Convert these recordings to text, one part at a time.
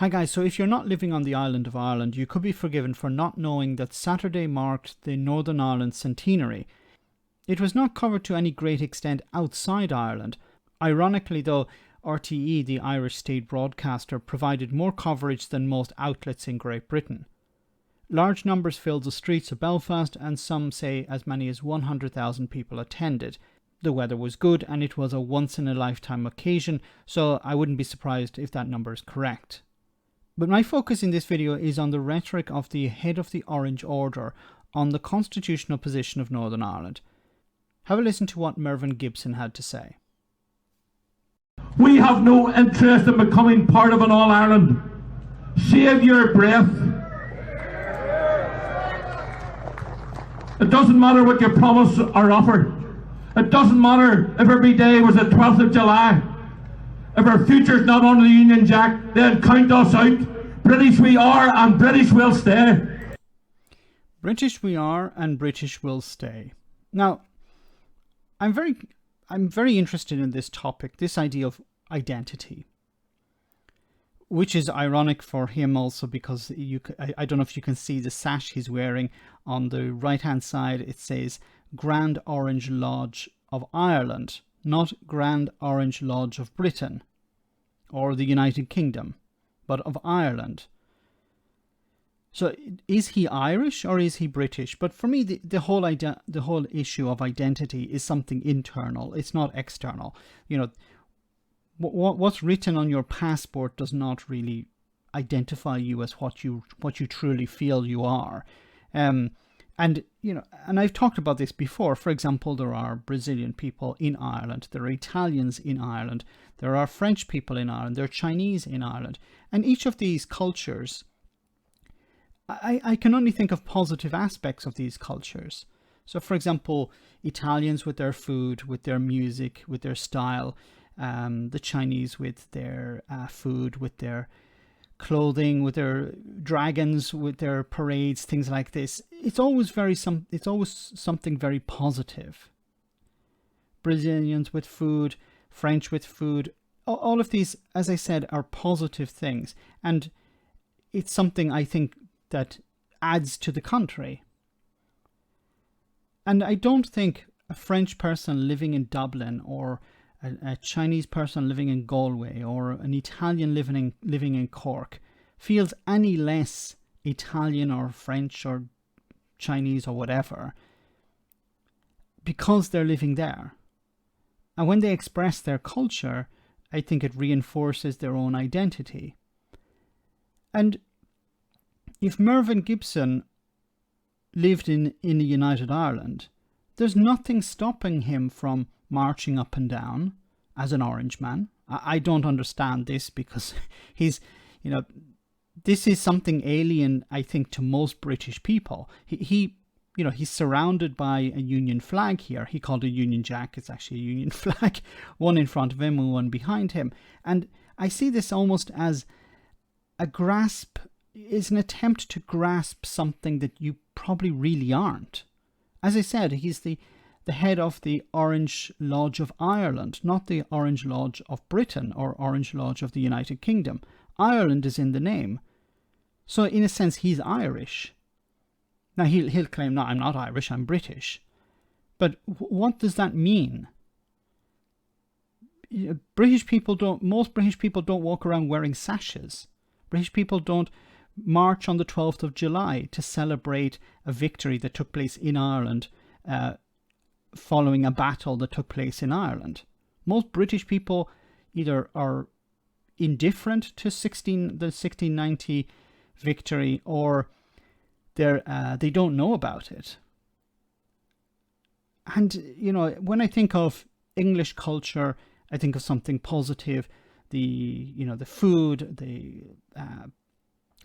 Hi guys, so if you're not living on the island of Ireland, you could be forgiven for not knowing that Saturday marked the Northern Ireland centenary. It was not covered to any great extent outside Ireland. Ironically though, RTE, the Irish state broadcaster, provided more coverage than most outlets in Great Britain. Large numbers filled the streets of Belfast, and some say as many as 100,000 people attended. The weather was good and it was a once-in-a-lifetime occasion, so I wouldn't be surprised if that number is correct. But my focus in this video is on the rhetoric of the head of the Orange Order on the constitutional position of Northern Ireland. Have a listen to what Mervyn Gibson had to say. We have no interest in becoming part of an All-Ireland. Save your breath. It doesn't matter what you promise or offer. It doesn't matter if every day was the 12th of July. If our future's not under the Union Jack, then count us out. British we are and British will stay. British we are and British will stay. Now, I'm very interested in this topic, this idea of identity, which is ironic for him also because I don't know if you can see the sash he's wearing. On the right hand side it says Grand Orange Lodge of Ireland, not Grand Orange Lodge of Britain or the United Kingdom, but of Ireland. So is he Irish or is he British? But for me, the whole issue of identity is something internal. It's not external. You know, what's written on your passport does not really identify you as what you truly feel you are. And you know, and I've talked about this before. For example, there are Brazilian people in Ireland, there are Italians in Ireland, there are French people in Ireland, there are Chinese in Ireland, and each of these cultures, I can only think of positive aspects of these cultures. So for example, Italians with their food, with their music, with their style, the Chinese with their food, with their clothing, with their dragons, with their parades, things like this. It's always something very positive. Brazilians with food, French with food, all of these, as I said, are positive things, and it's something I think that adds to the country. And I don't think a French person living in Dublin, or a Chinese person living in Galway, or an Italian living in Cork feels any less Italian or French or Chinese or whatever because they're living there. And when they express their culture, I think it reinforces their own identity. And if Mervyn Gibson lived in the United Ireland, there's nothing stopping him from marching up and down as an orange man. I don't understand this because he's, you know, this is something alien, I think, to most British people. He you know, he's surrounded by a Union flag here. He called it a Union Jack. It's actually a Union flag, one in front of him and one behind him. And I see this almost as a grasp, is an attempt to grasp something that you probably really aren't. As I said, he's the head of the Orange Lodge of Ireland, not the Orange Lodge of Britain or Orange Lodge of the United Kingdom. Ireland is in the name. So in a sense, he's Irish. Now he'll claim, no, I'm not Irish, I'm British. But what does that mean? Most British people don't walk around wearing sashes. British people don't march on the 12th of July to celebrate a victory that took place in Ireland following a battle that took place in Ireland. Most British people either are indifferent to the 1690 victory, or they don't know about it. And you know, when I think of English culture, I think of something positive. The food,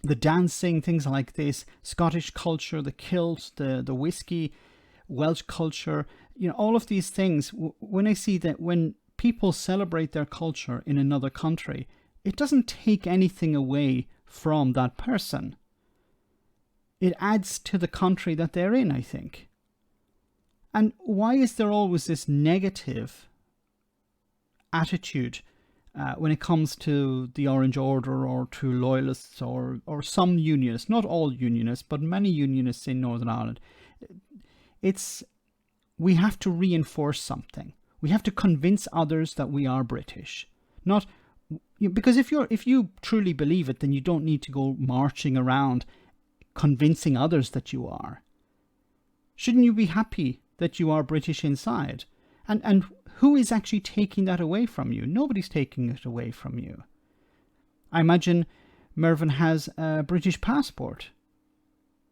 the dancing, things like this. Scottish culture, the kilt, the whiskey, Welsh culture, you know, all of these things. When I see that when people celebrate their culture in another country, it doesn't take anything away from that person. It adds to the country that they're in, I think. And why is there always this negative attitude when it comes to the Orange Order or to loyalists or some unionists, not all unionists, but many unionists in Northern Ireland, we have to reinforce something. We have to convince others that we are British. Not because if you truly believe it, then you don't need to go marching around convincing others that you are. Shouldn't you be happy that you are British inside? And who is actually taking that away from you? Nobody's taking it away from you. I imagine Mervyn has a British passport,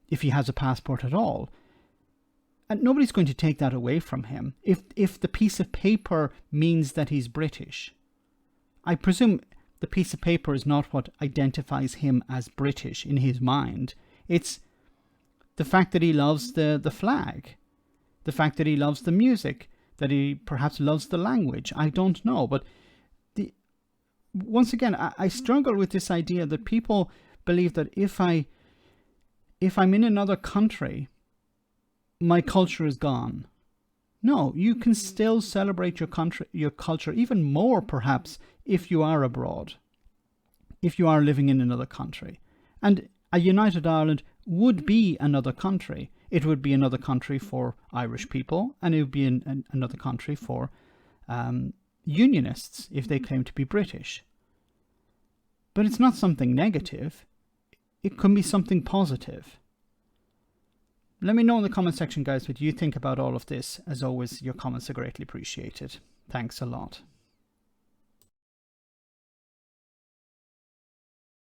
if he has a passport at all. And nobody's going to take that away from him. If the piece of paper means that he's British, I presume the piece of paper is not what identifies him as British in his mind. It's the fact that he loves the flag, the fact that he loves the music, that he perhaps loves the language. I don't know. But once again, I struggle with this idea that people believe that if I'm in another country, my culture is gone. No, you can still celebrate your culture even more, perhaps, if you are abroad, if you are living in another country. And a united Ireland would be another country. It would be another country for Irish people, and it would be another country for unionists if they claim to be British. But it's not something negative. It can be something positive. Let me know in the comment section, guys, what you think about all of this. As always, your comments are greatly appreciated. Thanks a lot.